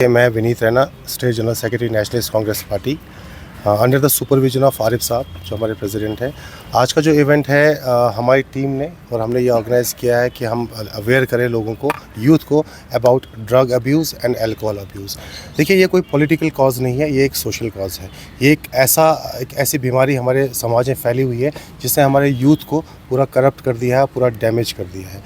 मैं Vineet Raina, state general secretary nationalist Congress party, under the supervision of Arif साहब जो हमारे प्रेसिडेंट हैं। आज का जो इवेंट है हमारी टीम ने और हमने ये ऑर्गेनाइज़ किया है कि हम अवेयर करें लोगों को, यूथ को about drug abuse and alcohol abuse. देखिए, ये कोई पॉलिटिकल कॉज नहीं है, ये एक सोशल कॉज है। ये एक ऐसी बीमारी हमारे समाज में फैली हुई है जिसने हमारे यूथ को पूरा करप्ट कर दिया है, पूरा डैमेज कर दिया है।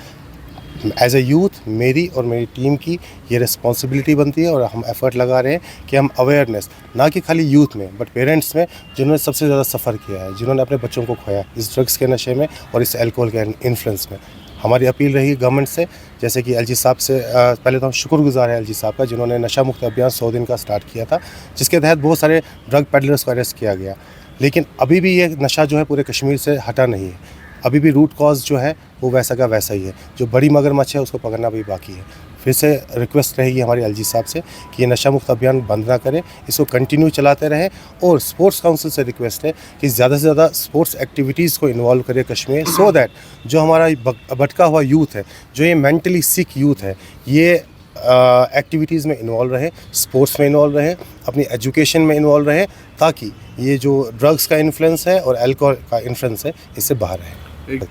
एज ए यूथ मेरी और मेरी टीम की ये रिस्पॉन्सिबिलिटी बनती है और हम एफ़र्ट लगा रहे हैं कि हम अवेयरनेस, ना कि खाली यूथ में बट पेरेंट्स में, जिन्होंने सबसे ज़्यादा सफ़र किया है, जिन्होंने अपने बच्चों को खोया इस ड्रग्स के नशे में और इस अल्कोहल के इन्फ्लुएंस में। हमारी अपील रही गवर्नमेंट से, जैसे कि एलजी साहब से, पहले तो हम शुक्रगुजार हैं एलजी साहब का, जिन्होंने नशा मुक्त अभियान 100 दिन का स्टार्ट किया था, जिसके तहत बहुत सारे ड्रग पेडलर्स को अरेस्ट किया गया। लेकिन अभी भी ये नशा जो है पूरे कश्मीर से हटा नहीं है। अभी भी रूट कॉज जो है वो वैसा का वैसा ही है। जो बड़ी मगरमच्छ है उसको पकड़ना भी बाकी है। फिर से रिक्वेस्ट रहेगी हमारी एलजी साहब से कि ये नशा मुक्त अभियान बंद ना करें, इसको कंटिन्यू चलाते रहें। और स्पोर्ट्स काउंसिल से रिक्वेस्ट है कि ज़्यादा से ज़्यादा स्पोर्ट्स एक्टिविटीज़ को इन्वॉल्व करें कश्मीर, सो दैट जो हमारा भटका हुआ यूथ है, जो ये मेंटली सिक यूथ है, ये एक्टिविटीज़ में इन्वॉल्व रहे, स्पोर्ट्स में इन्वॉल्व रहे, अपनी एजुकेशन में इन्वॉल्व रहे, ताकि ये जो ड्रग्स का इन्फ्लुएंस है और अल्कोहल का इन्फ्लुएंस है इससे बाहर रहे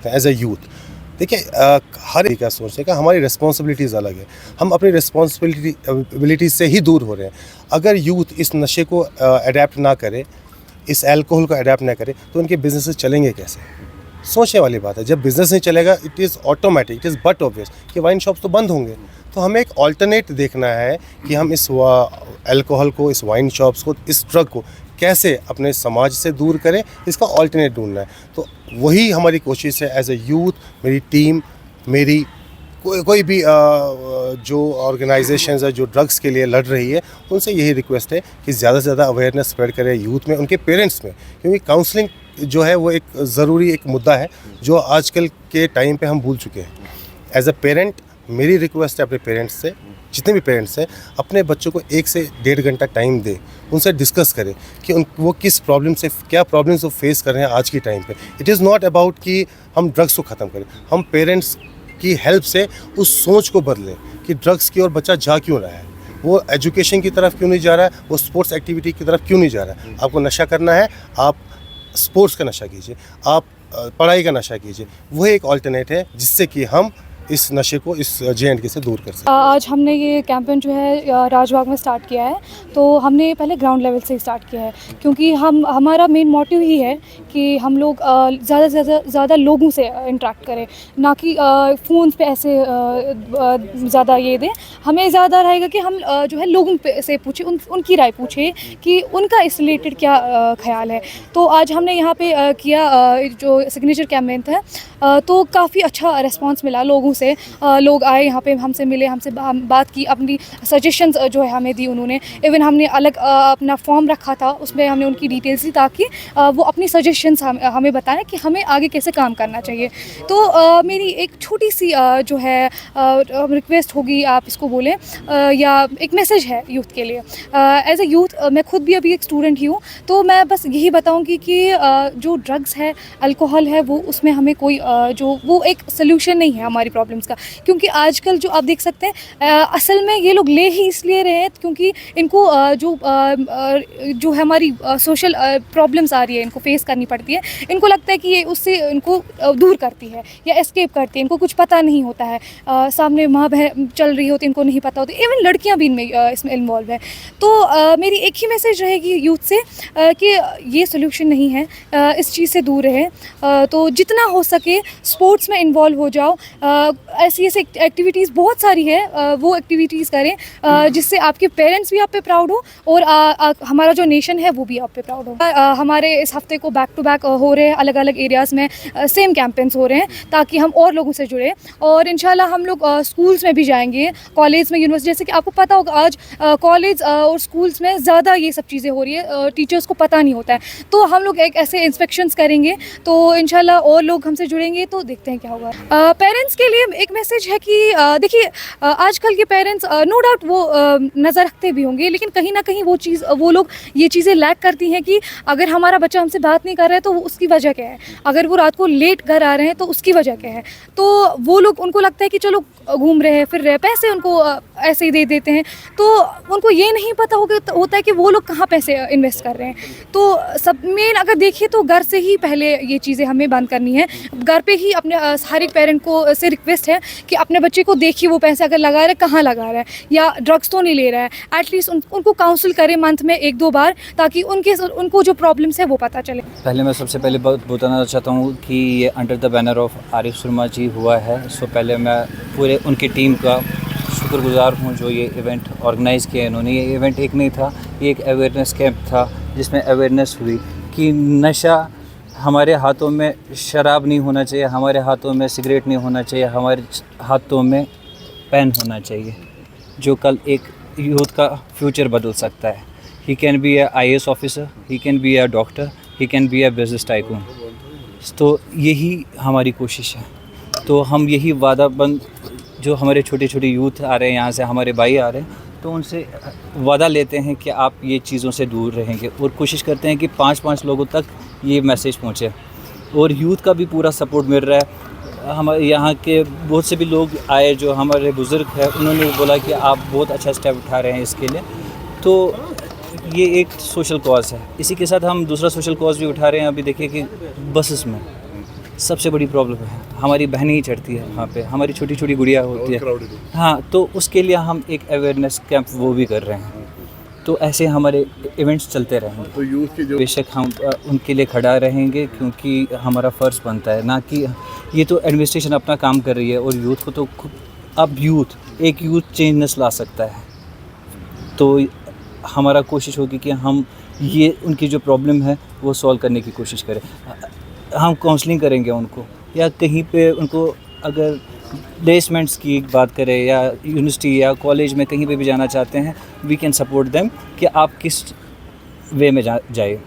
एज ए यूथ। देखिए, हर एक का सोचने का हमारी रिस्पॉन्सिबिलिटीज़ अलग है। हम अपनी रिस्पॉन्सिबिलिटी से ही दूर हो रहे हैं। अगर यूथ इस नशे को अडेप्ट ना करे, इस अल्कोहल को अडेप्ट ना करे, तो उनके बिजनेसेस चलेंगे कैसे? सोचने वाली बात है। जब बिज़नेस नहीं चलेगा, it is automatic, it is but obvious कि वाइन शॉप्स तो बंद होंगे। तो हमें एक ऑल्टरनेट देखना है कि हम इस अल्कोहल को, इस वाइन शॉप्स को, इस ड्रग को कैसे अपने समाज से दूर करें, इसका ऑल्टरनेट ढूंढना है। तो वही हमारी कोशिश है एज ए यूथ। मेरी टीम, मेरी कोई भी जो ऑर्गेनाइजेशंस है जो ड्रग्स के लिए लड़ रही है, उनसे यही रिक्वेस्ट है कि ज़्यादा से ज़्यादा अवेयरनेस स्प्रेड करें यूथ में, उनके पेरेंट्स में, क्योंकि काउंसलिंग जो है वो एक ज़रूरी एक मुद्दा है जो आजकल के टाइम पे हम भूल चुके हैं। एज अ पेरेंट मेरी रिक्वेस्ट है अपने पेरेंट्स से, जितने भी पेरेंट्स हैं, अपने बच्चों को 1 से 1.5 घंटा टाइम दें, उनसे डिस्कस करें कि वो किस प्रॉब्लम से, क्या प्रॉब्लम्स वो फेस कर रहे हैं आज की टाइम पे। इट इज़ नॉट अबाउट कि हम ड्रग्स को ख़त्म करें, हम पेरेंट्स की हेल्प से उस सोच को बदलें कि ड्रग्स की ओर बच्चा जा क्यों रहा है, वो एजुकेशन की तरफ क्यों नहीं जा रहा है, वो स्पोर्ट्स एक्टिविटी की तरफ क्यों नहीं जा रहा है। आपको नशा करना है, आप स्पोर्ट्स का नशा कीजिए, आप पढ़ाई का नशा कीजिए। वह एक ऑल्टरनेट है जिससे कि हम इस नशे को इस जे.एंड.के से दूर कर सकते हैं। आज हमने ये कैंपेन जो है राजबाग में स्टार्ट किया है। तो हमने पहले ग्राउंड लेवल से स्टार्ट किया है, क्योंकि हमारा मेन मोटिव ही है कि हम लोग ज़्यादा से ज़्यादा लोगों से इंटरेक्ट करें, ना कि फ़ोन पे ऐसे ज़्यादा ये दें। हमें ज़्यादा रहेगा कि हम जो है लोगों से पूछें, उनकी राय पूछें कि उनका इस रिलेटेड क्या ख्याल है। तो आज हमने यहाँ पे किया जो सिग्नेचर कैंपेन था, तो काफ़ी अच्छा रिस्पांस मिला लोगों से। लोग आए यहाँ पे, हमसे मिले, हमसे बात की, अपनी सजेशंस जो है हमें दी उन्होंने। इवन हमने अलग अपना फॉर्म रखा था, उसमें हमने उनकी डिटेल्स दी ताकि वो अपनी सजेशंस हमें बताएं कि हमें आगे कैसे काम करना चाहिए। तो मेरी एक छोटी सी जो है रिक्वेस्ट होगी, आप इसको बोलें, या एक मैसेज है यूथ के लिए। एज ए यूथ मैं खुद भी अभी एक स्टूडेंट ही हूँ, तो मैं बस यही बताऊँगी कि जो ड्रग्स है, अल्कोहल है, वो उसमें हमें कोई जो वो एक सोल्यूशन नहीं है हमारी प्रॉब्लम्स का। क्योंकि आजकल जो आप देख सकते हैं, असल में ये लोग ले ही इसलिए रहे हैं क्योंकि इनको जो है हमारी सोशल प्रॉब्लम्स आ रही है, इनको फेस करनी पड़ती है। इनको लगता है कि ये उससे इनको दूर करती है या एस्केप करती है। इनको कुछ पता नहीं होता है, सामने माँ बहन चल रही होती है, इनको नहीं पता होती। इवन लड़कियाँ भी इसमें इन्वॉल्व है। तो मेरी एक ही मैसेज रहेगी यूथ से कि ये सोल्यूशन नहीं है, इस चीज़ से दूर रहे। तो जितना हो सके स्पोर्ट्स में इन्वॉल्व हो जाओ। ऐसी एक्टिविटीज़ बहुत सारी है, वो एक्टिविटीज़ करें जिससे आपके पेरेंट्स भी आप पे प्राउड हो और हमारा जो नेशन है वो भी आप पे प्राउड हो। हमारे इस हफ्ते को बैक टू बैक हो रहे हैं, अलग अलग एरियाज़ में सेम कैंपेन्स हो रहे हैं, ताकि हम और लोगों से जुड़े। और इंशाल्लाह हम लोग स्कूल्स में भी जाएंगे, कॉलेज में, यूनिवर्सिटी। जैसे कि आपको पता होगा आज कॉलेज और स्कूल्स में ज़्यादा ये सब चीज़ें हो रही है, टीचर्स को पता नहीं होता है। तो हम लोग एक ऐसे इंस्पेक्शंस करेंगे, तो इंशाल्लाह और लोग हमसे जुड़े करेंगे तो देखते हैं क्या होगा। पेरेंट्स के लिए एक मैसेज है कि देखिए आजकल के पेरेंट्स नो डाउट वो नज़र रखते भी होंगे, लेकिन कहीं ना कहीं वो लोग ये चीज़ें लैक करती हैं कि अगर हमारा बच्चा हमसे बात नहीं कर रहा है तो उसकी वजह क्या है, अगर वो रात को लेट घर आ रहे हैं तो उसकी वजह क्या है। तो वो लोग, उनको लगता है कि चलो घूम रहे हैं फिर रहे, पैसे उनको ऐसे ही दे देते हैं, तो उनको ये नहीं पता होता है कि वो लोग कहाँ पैसे इन्वेस्ट कर रहे हैं। तो सब मेन अगर देखिए तो घर से ही पहले ये चीज़ें हमें बंद करनी है। घर पे ही अपने हर एक पेरेंट को से रिक्वेस्ट है कि अपने बच्चे को देखिए वो पैसे अगर लगा रहा है कहाँ लगा रहा है, या ड्रग्स तो नहीं ले रहा है, एटलीस्ट उनको काउंसिल करें मंथ में 1-2 बार, ताकि उनको जो प्रॉब्लम्स है वो पता चले। पहले मैं सबसे पहले बताना चाहता हूँ कि ये under the banner of Arif Surma ji हुआ है। सो पहले मैं पूरे उनकी टीम का शुक्रगुजार हूँ जो ये इवेंट ऑर्गेनाइज़ किया इन्होंने। ये इवेंट एक नहीं था, ये एक अवेयरनेस कैंप था जिसमें अवेयरनेस हुई कि नशा, हमारे हाथों में शराब नहीं होना चाहिए, हमारे हाथों में सिगरेट नहीं होना चाहिए, हमारे हाथों में पेन होना चाहिए जो कल एक यूथ का फ्यूचर बदल सकता है। He can be A IAS officer, he can be A doctor, he can be A business tycoon. तो यही हमारी कोशिश है। तो हम यही वादाबंद, जो हमारे छोटे छोटे यूथ आ रहे हैं यहाँ से, हमारे भाई आ रहे हैं, तो उनसे वादा लेते हैं कि आप ये चीज़ों से दूर रहेंगे, और कोशिश करते हैं कि 5-5 लोगों तक ये मैसेज पहुँचे। और यूथ का भी पूरा सपोर्ट मिल रहा है। हमारे यहाँ के बहुत से भी लोग आए जो हमारे बुज़ुर्ग हैं, उन्होंने बोला कि आप बहुत अच्छा स्टेप उठा रहे हैं इसके लिए। तो ये एक सोशल कॉज है। इसी के साथ हम दूसरा सोशल कॉज भी उठा रहे हैं। अभी देखिए कि बसेस में सबसे बड़ी प्रॉब्लम है, हमारी बहनें ही चढ़ती है वहाँ पे, हमारी छोटी छोटी गुड़िया होती है। हाँ, तो उसके लिए हम एक अवेयरनेस कैंप वो भी कर रहे हैं। तो ऐसे हमारे इवेंट्स चलते रहेंगे। तो यूथ की जो बेशक हम उनके लिए खड़ा रहेंगे, क्योंकि हमारा फ़र्ज़ बनता है ना कि ये तो एडमिनिस्ट्रेशन अपना काम कर रही है, और यूथ को तो अब एक यूथ चेंजनेस ला सकता है। तो हमारा कोशिश होगी कि हम ये उनकी जो प्रॉब्लम है वो सॉल्व करने की कोशिश करें। हम काउंसलिंग करेंगे उनको, या कहीं पे उनको अगर प्लेसमेंट्स की बात करें, या यूनिवर्सिटी या कॉलेज में कहीं पे भी जाना चाहते हैं, वी कैन सपोर्ट देम कि आप किस वे में जाए।